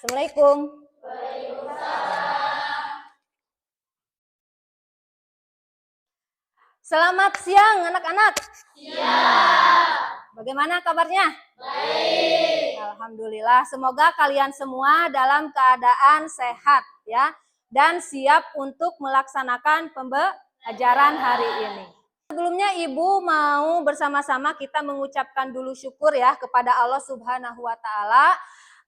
Assalamualaikum. Selamat siang anak-anak. Bagaimana kabarnya? Baik. Alhamdulillah, semoga kalian semua dalam keadaan sehat ya dan siap untuk melaksanakan pembelajaran hari ini. Sebelumnya Ibu mau bersama-sama kita mengucapkan dulu syukur ya kepada Allah Subhanahu wa taala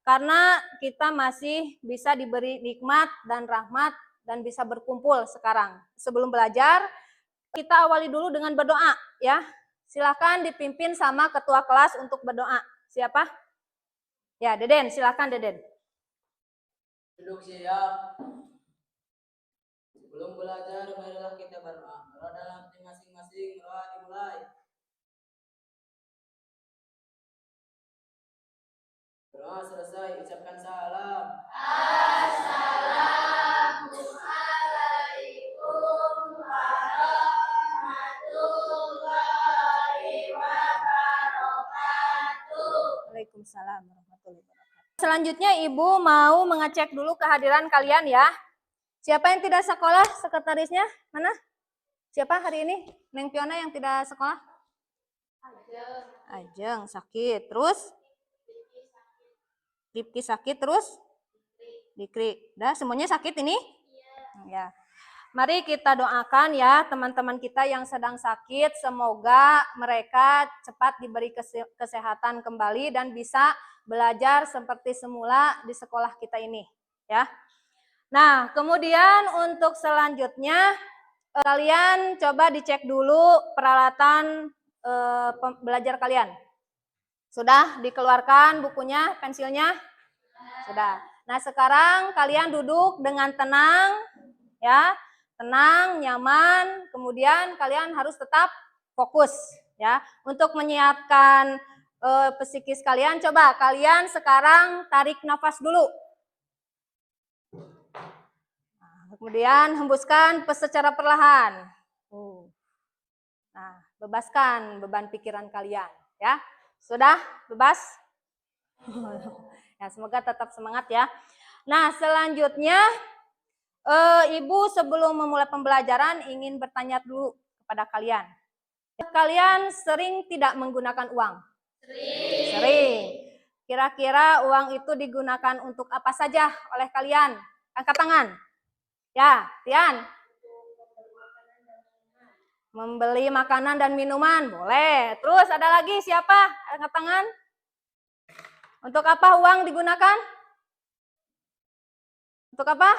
karena kita masih bisa diberi nikmat dan rahmat dan bisa berkumpul sekarang. Sebelum belajar, kita awali dulu dengan berdoa ya. Silakan dipimpin sama ketua kelas untuk berdoa. Siapa? Ya, Deden, silakan Deden. Duduk siap. Sebelum belajar, marilah kita berdoa. Doa dalam hati masing-masing, doa dimulai. Doa selesai, ucapkan salam. Assalamualaikum warahmatullahi wabarakatuh. Waalaikumsalam warahmatullahi wabarakatuh. Selanjutnya Ibu mau mengecek dulu kehadiran kalian ya. Siapa yang tidak sekolah? Sekretarisnya mana? Siapa hari ini? Neng Piona yang tidak sekolah? Ajeng sakit. Terus? Ripki sakit. Terus? Dikri. Dah semuanya sakit ini? Ya. Mari kita doakan ya teman-teman kita yang sedang sakit. Semoga mereka cepat diberi kesehatan kembali dan bisa belajar seperti semula di sekolah kita ini. Ya. Nah, kemudian untuk selanjutnya kalian coba dicek dulu peralatan belajar kalian. Sudah dikeluarkan bukunya, pensilnya? Sudah. Nah, sekarang kalian duduk dengan tenang ya. Tenang, nyaman, kemudian kalian harus tetap fokus ya. Untuk menyiapkan psikis kalian, coba kalian sekarang tarik nafas dulu. Kemudian hembuskan secara perlahan. Nah, bebaskan beban pikiran kalian ya. Sudah bebas? Ya, semoga tetap semangat ya. Nah, selanjutnya Ibu sebelum memulai pembelajaran ingin bertanya dulu kepada kalian. Kalian sering tidak menggunakan uang? Sering. Kira-kira uang itu digunakan untuk apa saja oleh kalian? Angkat tangan. Ya, Tian. Membeli makanan dan minuman, boleh. Terus ada lagi siapa? Angkat tangan. Untuk apa uang digunakan? Untuk apa?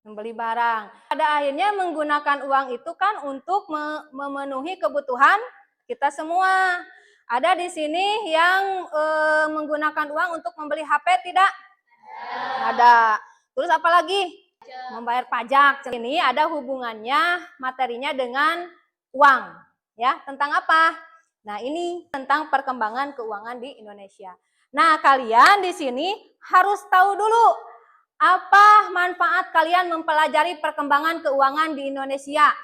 Membeli barang. Pada akhirnya menggunakan uang itu kan untuk memenuhi kebutuhan kita semua. Ada di sini yang menggunakan uang untuk membeli HP tidak? Ada. Terus apa lagi? Membayar pajak. Ini ada hubungannya materinya dengan uang. Ya, tentang apa? Nah, ini tentang perkembangan keuangan di Indonesia. Nah, kalian di sini harus tahu dulu apa manfaat kalian mempelajari perkembangan keuangan di Indonesia.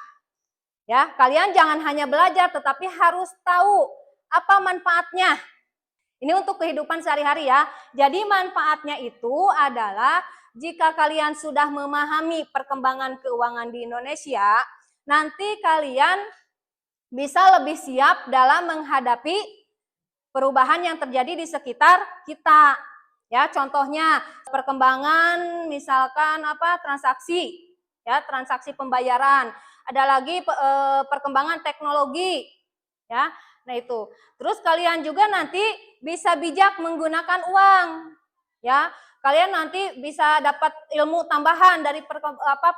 Ya, kalian jangan hanya belajar tetapi harus tahu apa manfaatnya. Ini untuk kehidupan sehari-hari ya. Jadi manfaatnya itu adalah jika kalian sudah memahami perkembangan keuangan di Indonesia, nanti kalian bisa lebih siap dalam menghadapi perubahan yang terjadi di sekitar kita. Ya, contohnya perkembangan misalkan transaksi, ya, transaksi pembayaran. Ada lagi perkembangan teknologi, ya. Nah, itu. Terus kalian juga nanti bisa bijak menggunakan uang, ya. Kalian nanti bisa dapat ilmu tambahan dari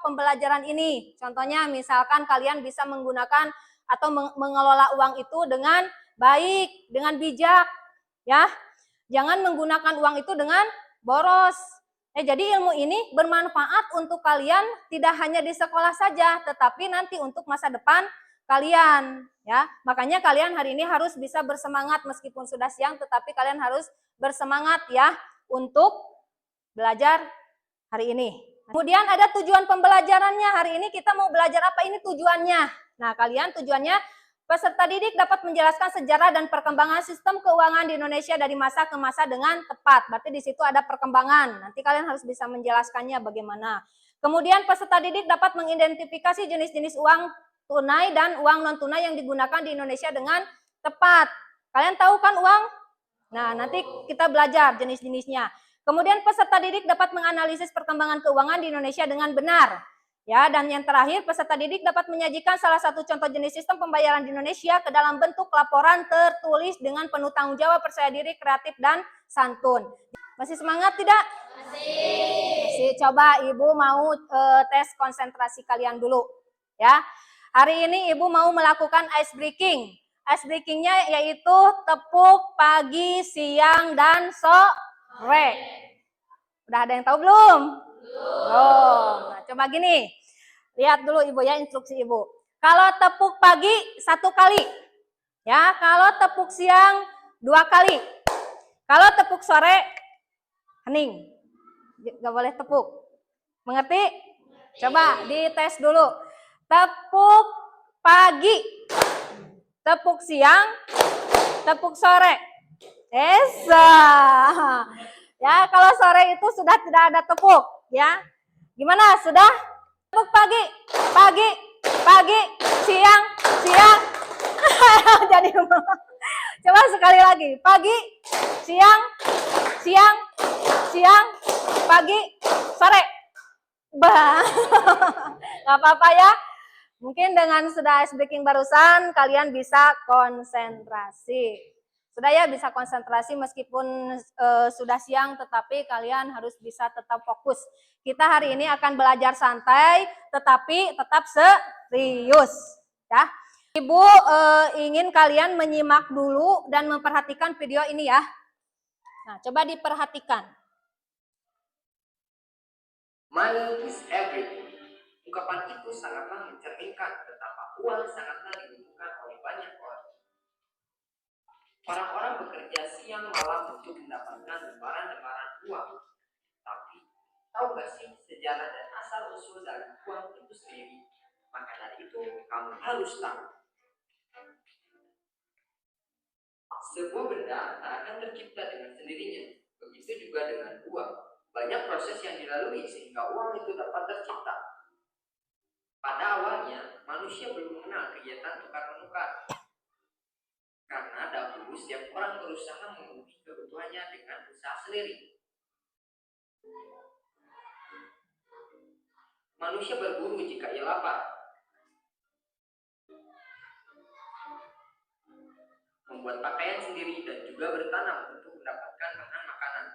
pembelajaran ini. Contohnya misalkan kalian bisa menggunakan atau mengelola uang itu dengan baik, dengan bijak, ya. Jangan menggunakan uang itu dengan boros. Jadi ilmu ini bermanfaat untuk kalian tidak hanya di sekolah saja, tetapi nanti untuk masa depan kalian. Ya, makanya kalian hari ini harus bisa bersemangat meskipun sudah siang, tetapi kalian harus bersemangat ya untuk belajar hari ini. Kemudian ada tujuan pembelajarannya. Hari ini kita mau belajar apa? Ini tujuannya. Nah, kalian tujuannya Peserta didik dapat menjelaskan sejarah dan perkembangan sistem keuangan di Indonesia dari masa ke masa dengan tepat. Berarti di situ ada perkembangan. Nanti kalian harus bisa menjelaskannya bagaimana. Kemudian peserta didik dapat mengidentifikasi jenis-jenis uang tunai dan uang non tunai yang digunakan di Indonesia dengan tepat. Kalian tahu kan uang? Nah, nanti kita belajar jenis-jenisnya. Kemudian peserta didik dapat menganalisis perkembangan keuangan di Indonesia dengan benar. Ya, dan yang terakhir, peserta didik dapat menyajikan salah satu contoh jenis sistem pembayaran di Indonesia ke dalam bentuk laporan tertulis dengan penuh tanggung jawab, percaya diri, kreatif, dan santun. Masih semangat tidak? Masih. Coba Ibu mau tes konsentrasi kalian dulu. Ya, hari ini Ibu mau melakukan ice breaking. Ice breakingnya yaitu tepuk pagi, siang, dan sore. Udah ada yang tahu belum? Belum. Nah, coba gini. Lihat dulu Ibu ya instruksi Ibu. Kalau tepuk pagi 1 kali. Ya, kalau tepuk siang 2 kali. Kalau tepuk sore hening. Gak boleh tepuk. Mengerti? Coba dites dulu. Tepuk pagi. Tepuk siang, tepuk sore. Esa. Ya, kalau sore itu sudah tidak ada tepuk, ya. Gimana? Sudah? Tepuk pagi, pagi, pagi, siang, siang. Jadi coba sekali lagi. Pagi, siang, siang, siang, pagi, sore. Bah. Gak apa-apa ya. Mungkin dengan sudah ice breaking barusan, kalian bisa konsentrasi. Sudah ya, bisa konsentrasi meskipun sudah siang, tetapi kalian harus bisa tetap fokus. Kita hari ini akan belajar santai, tetapi tetap serius. Ya. Ibu ingin kalian menyimak dulu dan memperhatikan video ini ya. Nah, coba diperhatikan. Money is everything. Ungkapan itu sangatlah mencerminkan betapa uang sangatlah dibutuhkan oleh banyak orang. Orang-orang bekerja siang malam untuk mendapatkan lembaran-lembaran uang. Tapi, tahu gak sih sejarah dan asal-usul dari uang itu sendiri? Maka dari itu, kamu harus tahu. Sebuah benda tak akan tercipta dengan sendirinya. Begitu juga dengan uang. Banyak proses yang dilalui sehingga uang itu dapat tercipta. Pada awalnya, manusia belum mengenal kegiatan tukar-menukar. Karena dahulu setiap orang berusaha memenuhi kebutuhannya dengan usaha sendiri. Manusia berburu jika ia lapar. Membuat pakaian sendiri dan juga bertanam untuk mendapatkan bahan makanan.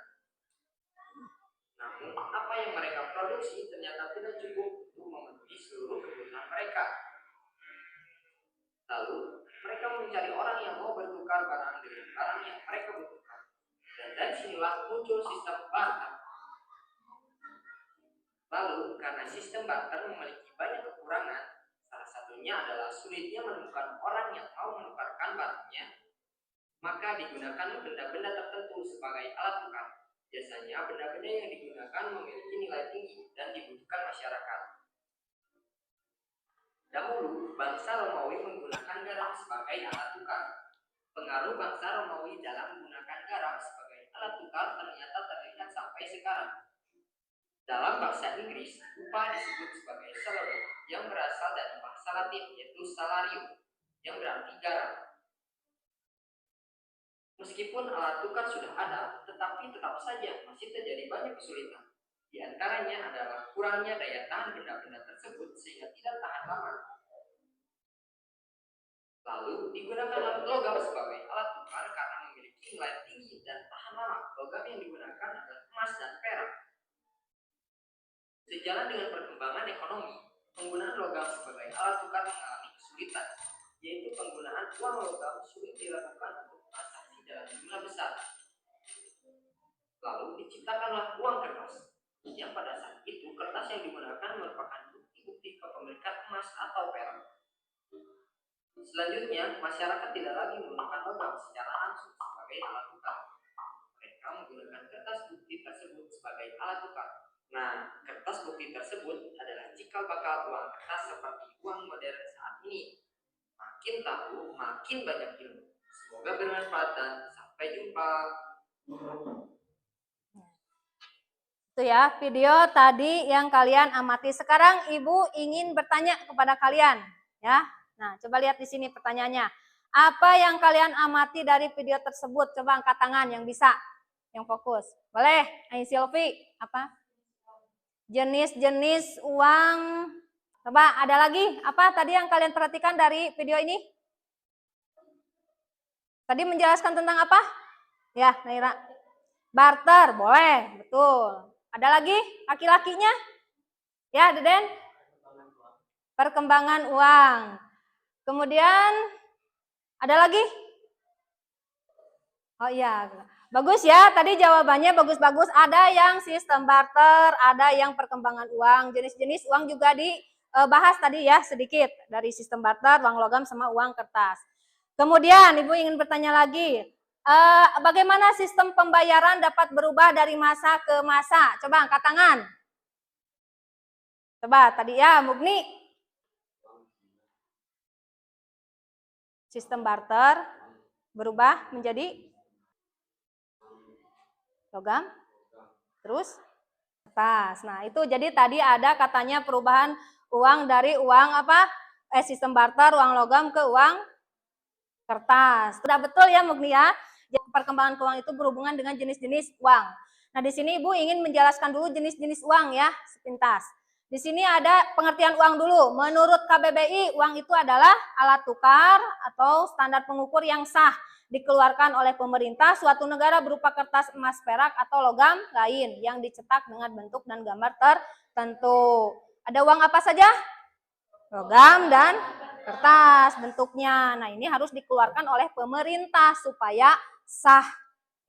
Namun, apa yang mereka produksi ternyata tidak cukup untuk memenuhi seluruh kebutuhan mereka. Lalu, mereka mencari orang yang mau bertukar barang dengan barang yang mereka butuhkan. Dan dari sinilah muncul sistem barter. Lalu, karena sistem barter memiliki banyak kekurangan, salah satunya adalah sulitnya menemukan orang yang mau menukarkan barangnya, maka digunakan benda-benda tertentu sebagai alat tukar. Biasanya benda-benda yang digunakan memiliki nilai tinggi dan dibutuhkan masyarakat. Dahulu, bangsa Romawi menggunakan garam sebagai alat tukar. Pengaruh bangsa Romawi dalam menggunakan garam sebagai alat tukar ternyata terlihat sampai sekarang. Dalam bahasa Inggris, upah disebut sebagai salary, yang berasal dari bahasa Latin yaitu salarium, yang berarti garam. Meskipun alat tukar sudah ada, tetapi tetap saja masih terjadi banyak kesulitan. Di antaranya adalah kurangnya daya tahan benda-benda tersebut sehingga tidak tahan lama. Lalu digunakan logam sebagai alat tukar karena memiliki nilai tinggi dan tahan lama. Logam yang digunakan adalah emas dan perak. Sejalan dengan perkembangan ekonomi, penggunaan logam sebagai alat tukar mengalami kesulitan, yaitu penggunaan uang logam sulit dilakukan untuk transaksi dalam jumlah besar. Lalu diciptakanlah uang kertas, yang pada saat itu kertas yang digunakan merupakan bukti-bukti kepemilikan emas atau perak. Selanjutnya, masyarakat tidak lagi menggunakan logam secara langsung sebagai alat tukar. Mereka menggunakan kertas bukti tersebut sebagai alat tukar. Nah, kertas bukti tersebut adalah cikal bakal uang kertas seperti uang modern saat ini. makin tahu, makin banyak ilmu. Semoga bermanfaat dan sampai jumpa. Itu ya video tadi yang kalian amati. Sekarang Ibu ingin bertanya kepada kalian, ya. Nah, coba lihat di sini pertanyaannya. Apa yang kalian amati dari video tersebut? Coba angkat tangan yang bisa, yang fokus. Boleh? Ayo Silvi, apa? Jenis-jenis uang. Coba ada lagi? Apa tadi yang kalian perhatikan dari video ini? Tadi menjelaskan tentang apa? Ya, Naira. Barter, boleh, betul. Ada lagi laki-lakinya? Ya, Deden? Perkembangan uang. Kemudian ada lagi? Oh iya, bagus ya. Tadi jawabannya bagus-bagus. Ada yang sistem barter, ada yang perkembangan uang. Jenis-jenis uang juga dibahas tadi ya sedikit. Dari sistem barter, uang logam sama uang kertas. Kemudian Ibu ingin bertanya lagi. Bagaimana sistem pembayaran dapat berubah dari masa ke masa? Coba angkat tangan. Coba tadi ya, Mugni. Sistem barter berubah menjadi logam, terus kertas. Nah, itu jadi tadi ada katanya perubahan uang dari uang apa? Sistem barter, uang logam ke uang kertas. Sudah betul ya, Mugni ya? Jadi perkembangan keuangan itu berhubungan dengan jenis-jenis uang. Nah, di sini Ibu ingin menjelaskan dulu jenis-jenis uang ya, sepintas. Di sini ada pengertian uang dulu. Menurut KBBI, uang itu adalah alat tukar atau standar pengukur yang sah dikeluarkan oleh pemerintah suatu negara berupa kertas, emas, perak, atau logam lain yang dicetak dengan bentuk dan gambar tertentu. Ada uang apa saja? Logam dan kertas bentuknya. Nah, ini harus dikeluarkan oleh pemerintah supaya sah.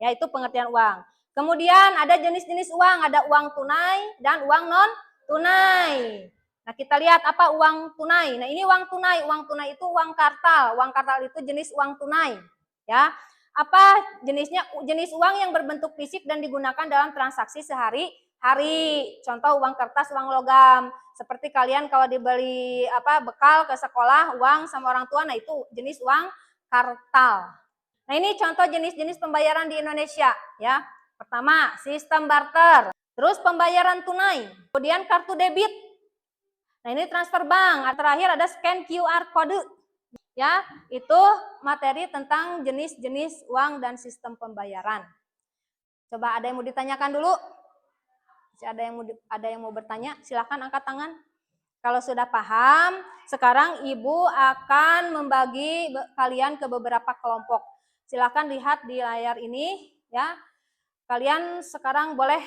Yaitu pengertian uang. Kemudian ada jenis-jenis uang, ada uang tunai dan uang non tunai. Nah, kita lihat apa uang tunai. Nah, ini uang tunai. Uang tunai itu uang kartal. Uang kartal itu jenis uang tunai. Ya. Apa jenisnya? Jenis uang yang berbentuk fisik dan digunakan dalam transaksi sehari-hari. Contoh uang kertas, uang logam. Seperti kalian kalau dibeli bekal ke sekolah, uang sama orang tua, nah itu jenis uang kartal. Nah, ini contoh jenis-jenis pembayaran di Indonesia ya. Pertama, sistem barter, terus pembayaran tunai, kemudian kartu debit. Nah, ini transfer bank, terakhir ada scan QR code. Ya, itu materi tentang jenis-jenis uang dan sistem pembayaran. Coba ada yang mau ditanyakan dulu? Ada yang mau bertanya? Silakan angkat tangan. Kalau sudah paham, sekarang Ibu akan membagi kalian ke beberapa kelompok. Silakan lihat di layar ini ya. Kalian sekarang boleh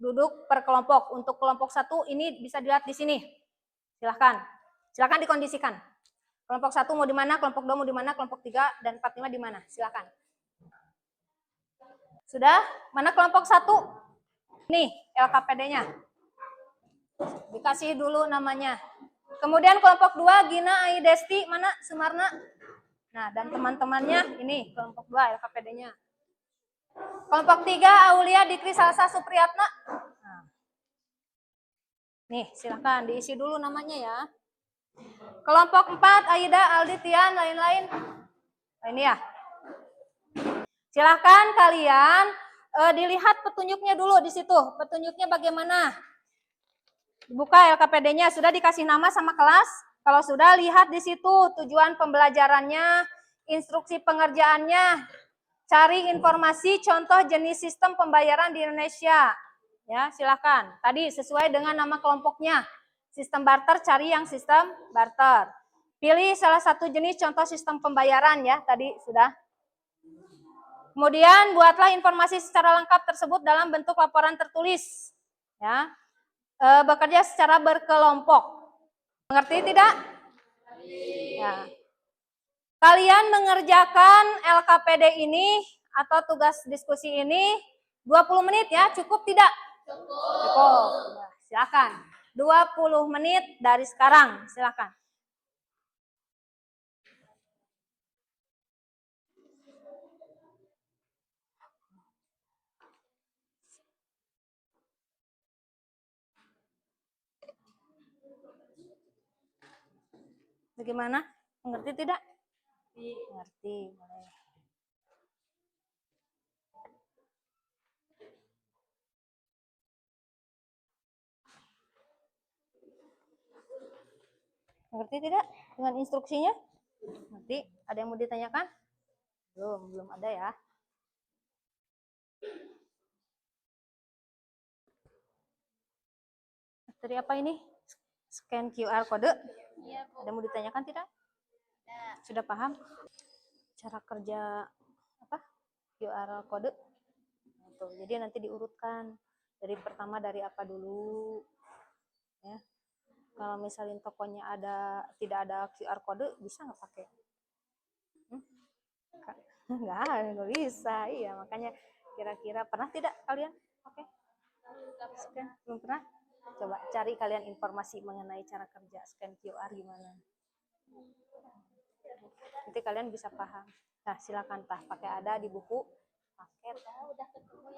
duduk per kelompok. Untuk kelompok 1 ini bisa dilihat di sini. Silakan. Silakan dikondisikan. Kelompok 1 mau di mana, kelompok 2 mau di mana, kelompok 3 dan 4, 5 di mana? Silakan. Sudah? Mana kelompok 1? Nih, LKPD-nya. Dikasih dulu namanya. Kemudian kelompok 2, Gina, Aidesti, mana? Sumarna. Nah, dan teman-temannya ini kelompok 2 LKPD-nya. Kelompok 3, Aulia, Dikri, Salsa, Supriyatna. Nah. Nih, silakan diisi dulu namanya ya. Kelompok 4, Aida, Aldi, Tian, lain-lain. Nah, ini ya. Silakan kalian dilihat petunjuknya dulu di situ. Petunjuknya bagaimana? Buka LKPD-nya, sudah dikasih nama sama kelas? Kalau sudah, lihat di situ tujuan pembelajarannya, instruksi pengerjaannya, cari informasi contoh jenis sistem pembayaran di Indonesia. Ya, silakan. Tadi sesuai dengan nama kelompoknya. Sistem barter, cari yang sistem barter. Pilih salah satu jenis contoh sistem pembayaran ya, tadi sudah. Kemudian buatlah informasi secara lengkap tersebut dalam bentuk laporan tertulis. Ya. Bekerja secara berkelompok. Mengerti tidak? Ya. Kalian mengerjakan LKPD ini atau tugas diskusi ini 20 menit ya, cukup tidak? Cukup. Ya, silakan. 20 menit dari sekarang, silakan. Bagaimana? Mengerti tidak? Ngerti, boleh. Ngerti tidak dengan instruksinya? Ngerti? Ada yang mau ditanyakan? Belum ada ya. Tadi apa ini? Scan QR kode? Iya, Bu. Ada yang mau ditanyakan tidak? Sudah paham? Cara kerja apa? QR kode? Tuh, jadi nanti diurutkan dari pertama dari apa dulu, ya. Kalau misalnya tokonya tidak ada QR kode, bisa nggak pakai? Nggak bisa, iya. Makanya kira-kira pernah tidak kalian pakai? Scan? Belum pernah? Coba cari kalian informasi mengenai cara kerja scan QR gimana. Nanti kalian bisa paham. Nah, silakan Tah, pakai ada di buku paket.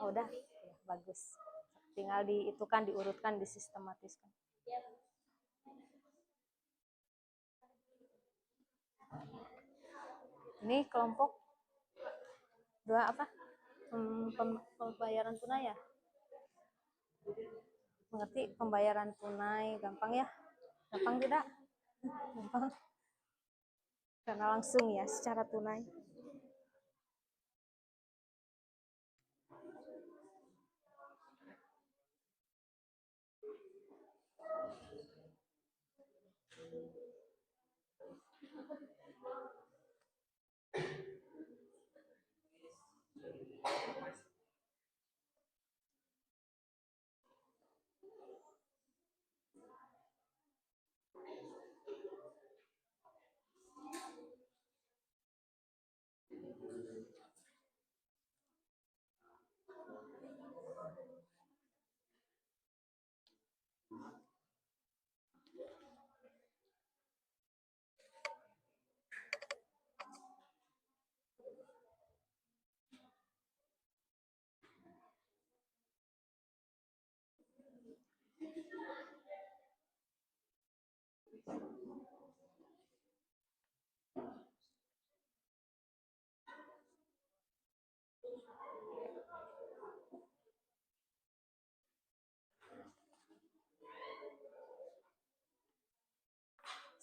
Oh, udah. Ya, bagus. Tinggal diurutkan, disistematiskan. Ini kelompok 2 apa? Pembayaran tunai ya? Mengerti pembayaran tunai gampang ya? Gampang tidak? Gampang. Karena langsung ya secara tunai.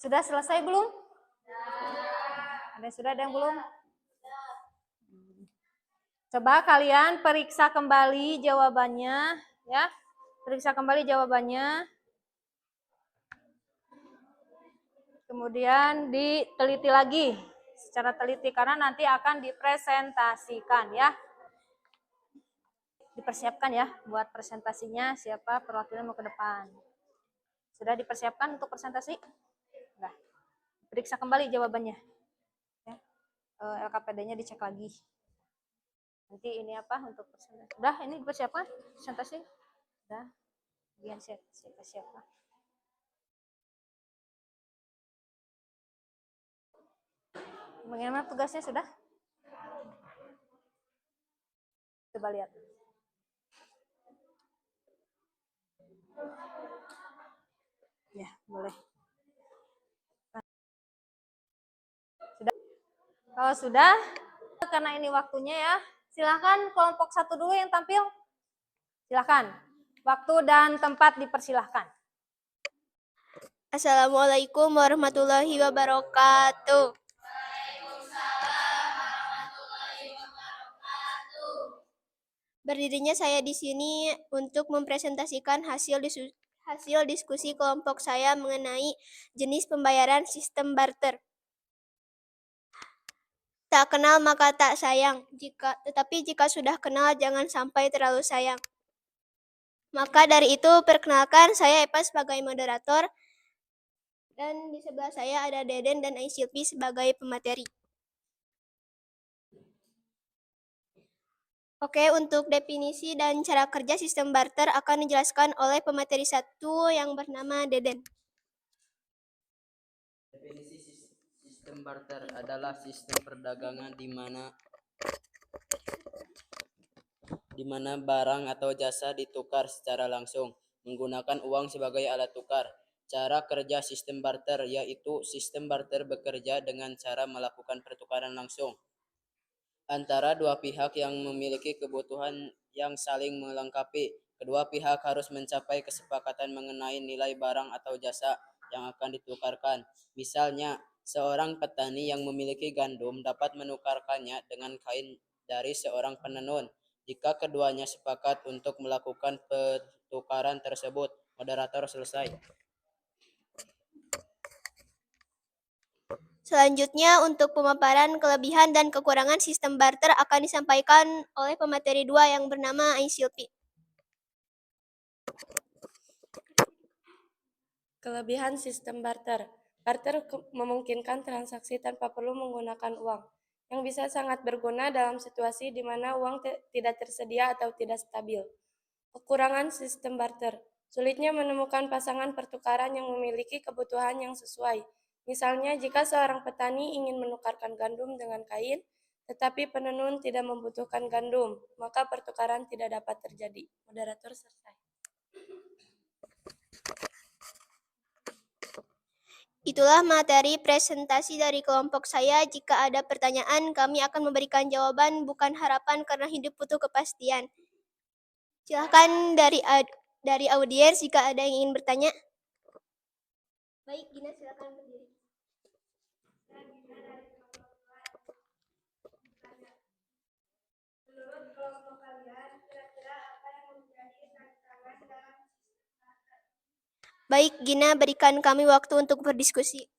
Sudah selesai belum? Ada yang belum? Coba kalian periksa kembali jawabannya, ya. Periksa kembali jawabannya. Kemudian diteliti lagi secara teliti karena nanti akan dipresentasikan ya. Dipersiapkan ya buat presentasinya siapa perwakilan mau ke depan. Sudah dipersiapkan untuk presentasi? Sudah. Periksa kembali jawabannya. Ya. LKPD-nya dicek lagi. Nanti ini apa untuk presentasi? Udah, ini dipersiapkan presentasi? Udah. Bagian siapa? Bagaimana tugasnya sudah? Coba lihat. Ya, boleh. Sudah? Kalau sudah, karena ini waktunya ya, silakan kelompok 1 dulu yang tampil. Silakan. Waktu dan tempat dipersilahkan. Assalamualaikum warahmatullahi wabarakatuh. Berdirinya saya di sini untuk mempresentasikan hasil diskusi kelompok saya mengenai jenis pembayaran sistem barter. Tak kenal maka tak sayang, tetapi jika sudah kenal jangan sampai terlalu sayang. Maka dari itu perkenalkan saya Epa sebagai moderator dan di sebelah saya ada Deden dan Aisyilpi sebagai pemateri. Oke, untuk definisi dan cara kerja sistem barter akan dijelaskan oleh pemateri 1 yang bernama Deden. Definisi sistem barter adalah sistem perdagangan di mana barang atau jasa ditukar secara langsung menggunakan uang sebagai alat tukar. Cara kerja sistem barter yaitu sistem barter bekerja dengan cara melakukan pertukaran pertukaran langsung antara dua pihak yang memiliki kebutuhan yang saling melengkapi. Kedua pihak harus mencapai kesepakatan mengenai nilai barang atau jasa yang akan ditukarkan. Misalnya, seorang petani yang memiliki gandum dapat menukarkannya dengan kain dari seorang penenun. Jika keduanya sepakat untuk melakukan pertukaran tersebut, moderator selesai. Selanjutnya, untuk pemaparan kelebihan dan kekurangan sistem barter akan disampaikan oleh pemateri 2 yang bernama Aisyilpi. Kelebihan sistem barter. Barter memungkinkan transaksi tanpa perlu menggunakan uang, yang bisa sangat berguna dalam situasi di mana uang tidak tersedia atau tidak stabil. Kekurangan sistem barter. Sulitnya menemukan pasangan pertukaran yang memiliki kebutuhan yang sesuai. Misalnya, jika seorang petani ingin menukarkan gandum dengan kain, tetapi penenun tidak membutuhkan gandum, maka pertukaran tidak dapat terjadi. Moderator selesai. Itulah materi presentasi dari kelompok saya. Jika ada pertanyaan, kami akan memberikan jawaban, bukan harapan karena hidup butuh kepastian. Silakan dari audiens jika ada yang ingin bertanya. Baik, Gina silakan berdiri. Menurut kelompok kalian, kira-kira apa yang menjadi tantangan dalam sistem barter? Baik, Gina, berikan kami waktu untuk berdiskusi.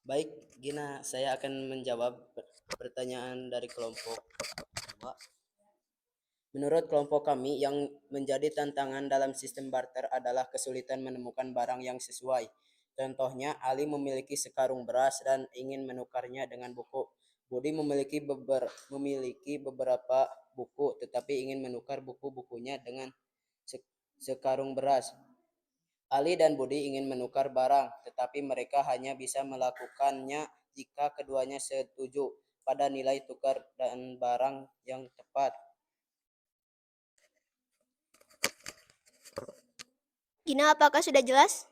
Baik, Gina, saya akan menjawab pertanyaan dari kelompok 2. Menurut kelompok kami, yang menjadi tantangan dalam sistem barter adalah kesulitan menemukan barang yang sesuai. Contohnya, Ali memiliki sekarung beras dan ingin menukarnya dengan buku. Budi memiliki beberapa buku, tetapi ingin menukar buku-bukunya dengan sekarung beras. Ali dan Budi ingin menukar barang, tetapi mereka hanya bisa melakukannya jika keduanya setuju pada nilai tukar dan barang yang tepat. Gina, apakah sudah jelas?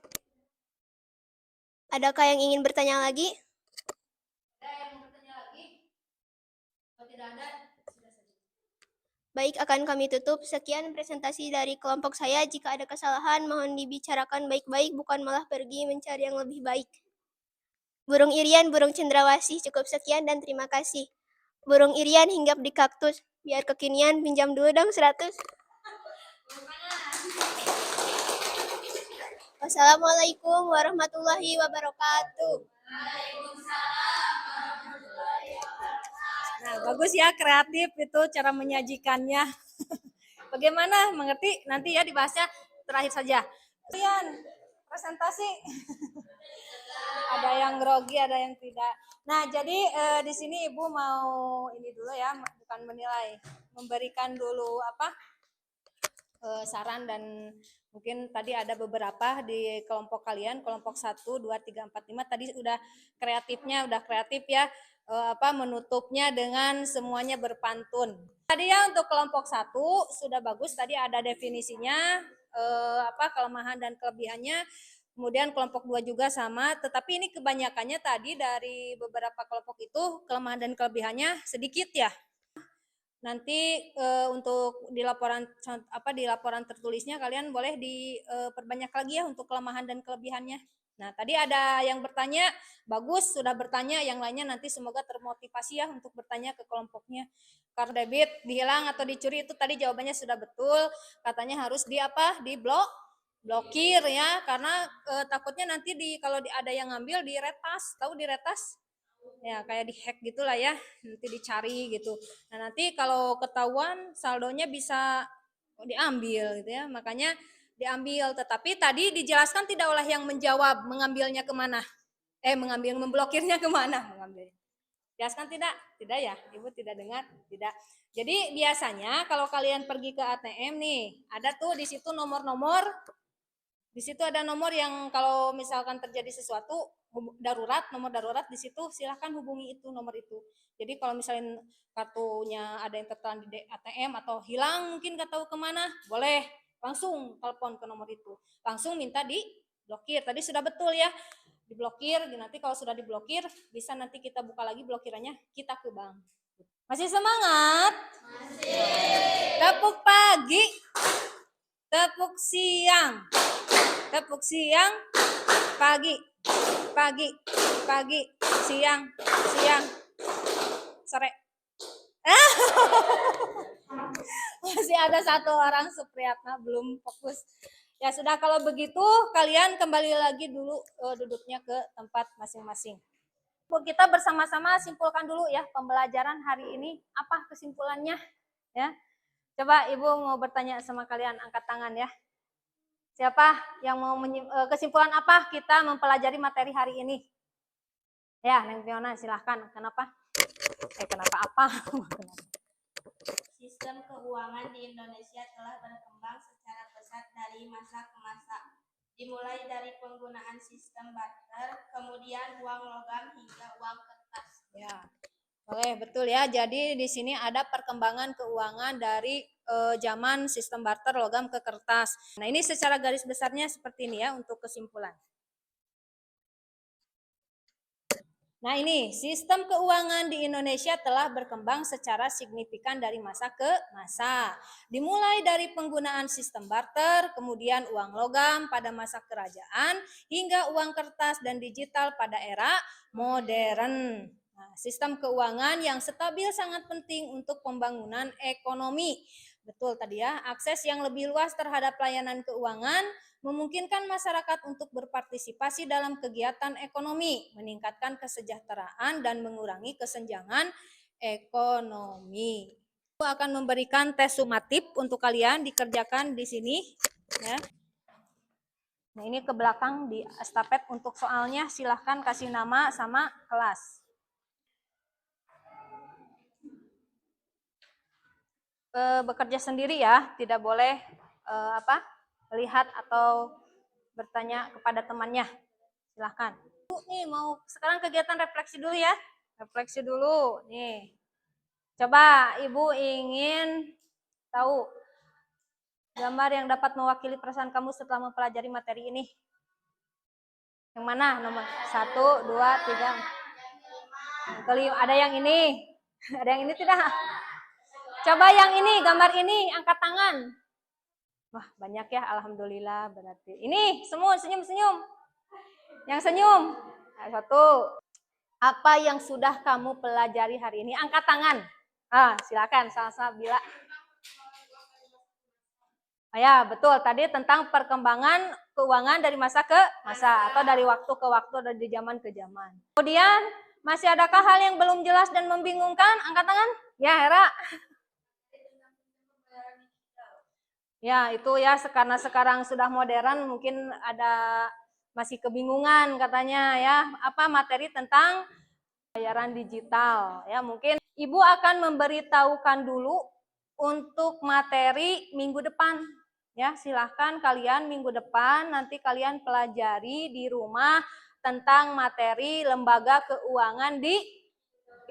Adakah yang ingin bertanya lagi? Ada yang bertanya lagi? Kalau tidak ada, sudah saja. Baik, akan kami tutup. Sekian presentasi dari kelompok saya. Jika ada kesalahan, mohon dibicarakan baik-baik, bukan malah pergi mencari yang lebih baik. Burung Irian, burung cendrawasih. Cukup sekian dan terima kasih. Burung Irian hinggap di kaktus. Biar kekinian, pinjam dulu dong 100. Wassalamualaikum warahmatullahi wabarakatuh. Nah, bagus ya, kreatif itu cara menyajikannya. Bagaimana, mengerti? Nanti ya dibahasnya terakhir saja. Kemudian presentasi. Ada yang grogi, ada yang tidak. Nah, jadi di sini Ibu mau ini dulu ya, bukan menilai, memberikan dulu saran, dan mungkin tadi ada beberapa di kelompok kalian, kelompok 1, 2, 3, 4, 5 tadi udah kreatif ya, menutupnya dengan semuanya berpantun. Tadi ya untuk kelompok 1 sudah bagus, tadi ada definisinya, kelemahan dan kelebihannya. Kemudian kelompok 2 juga sama, tetapi ini kebanyakannya tadi dari beberapa kelompok itu kelemahan dan kelebihannya sedikit ya. Nanti untuk di laporan tertulisnya kalian boleh diperbanyak lagi ya untuk kelemahan dan kelebihannya. Nah, tadi ada yang bertanya, bagus sudah bertanya, yang lainnya nanti semoga termotivasi ya untuk bertanya ke kelompoknya. Kartu debit dihilang atau dicuri itu tadi jawabannya sudah betul, katanya harus blokir ya, karena takutnya nanti kalau ada yang ngambil diretas, tahu diretas? Ya kayak dihack gitulah ya, nanti dicari gitu. Nah nanti kalau ketahuan saldonya bisa diambil gitu ya, makanya diambil. Tetapi tadi dijelaskan tidak oleh yang menjawab mengambilnya kemana, memblokirnya kemana, mengambil. Jelaskan tidak? Tidak ya, Ibu tidak dengar? Tidak. Jadi biasanya kalau kalian pergi ke ATM nih, ada tuh di situ nomor-nomor Di situ ada nomor yang kalau misalkan terjadi sesuatu darurat, nomor darurat di situ silahkan hubungi itu nomor itu. Jadi kalau misalnya kartunya ada yang tertelan di ATM atau hilang mungkin nggak tahu kemana, boleh langsung telepon ke nomor itu. Langsung minta diblokir. Tadi sudah betul ya, diblokir. Nanti kalau sudah diblokir bisa nanti kita buka lagi blokirannya, kita ke bank. Masih semangat? Masih. Tepuk pagi, tepuk siang. Tepuk siang, pagi, pagi, pagi, siang, siang, sore. Masih ada satu orang Supriyatna belum fokus. Ya sudah, kalau begitu kalian kembali lagi dulu duduknya ke tempat masing-masing. Kita bersama-sama simpulkan dulu ya pembelajaran hari ini, apa kesimpulannya ya. Coba Ibu mau bertanya sama kalian, angkat tangan ya. Siapa yang mau kesimpulan apa kita mempelajari materi hari ini? Ya, Neng Fiona silahkan. Kenapa? Kenapa apa? Sistem keuangan di Indonesia telah berkembang secara pesat dari masa ke masa. Dimulai dari penggunaan sistem barter, kemudian uang logam hingga uang kertas. Ya. Boleh, betul ya. Jadi di sini ada perkembangan keuangan dari zaman sistem barter logam ke kertas. Nah, ini secara garis besarnya seperti ini ya untuk kesimpulan. Nah, ini sistem keuangan di Indonesia telah berkembang secara signifikan dari masa ke masa. Dimulai dari penggunaan sistem barter, kemudian uang logam pada masa kerajaan, hingga uang kertas dan digital pada era modern. Nah, sistem keuangan yang stabil sangat penting untuk pembangunan ekonomi. Betul tadi ya, akses yang lebih luas terhadap layanan keuangan memungkinkan masyarakat untuk berpartisipasi dalam kegiatan ekonomi, meningkatkan kesejahteraan dan mengurangi kesenjangan ekonomi. Aku akan memberikan tes sumatif untuk kalian dikerjakan di sini ya. Nah, ini ke belakang di estafet untuk soalnya silahkan kasih nama sama kelas. Bekerja sendiri ya, tidak boleh melihat atau bertanya kepada temannya. Silahkan. Nih mau sekarang kegiatan refleksi dulu ya. Refleksi dulu. Nih. Coba Ibu ingin tahu gambar yang dapat mewakili perasaan kamu setelah mempelajari materi ini. Yang mana? Nomor 1, 2, 3. Kelima. Ada yang ini. Ada yang ini tidak? Coba yang ini, gambar ini, angkat tangan. Wah, banyak ya, alhamdulillah berarti. Ini, semua senyum-senyum. Yang senyum. Nah, 1. Apa yang sudah kamu pelajari hari ini? Angkat tangan. Silakan, sama-sama Bila. Ya, betul. Tadi tentang perkembangan keuangan dari masa ke masa atau dari waktu ke waktu, dari zaman ke zaman. Kemudian, masih adakah hal yang belum jelas dan membingungkan? Angkat tangan. Ya, Hera. Ya, itu ya karena sekarang sudah modern mungkin ada masih kebingungan katanya ya, apa materi tentang bayaran digital ya. Mungkin Ibu akan memberitahukan dulu untuk materi minggu depan ya. Silahkan kalian minggu depan nanti kalian pelajari di rumah tentang materi lembaga keuangan di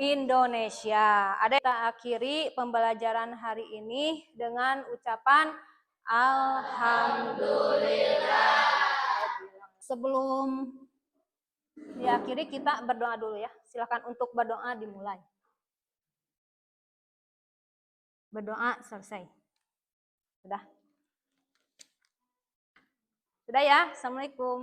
Indonesia. Ada kita akhiri pembelajaran hari ini dengan ucapan alhamdulillah. Sebelum diakhiri kita berdoa dulu ya. Silakan untuk berdoa dimulai. Berdoa selesai. Sudah? Sudah ya? Assalamualaikum.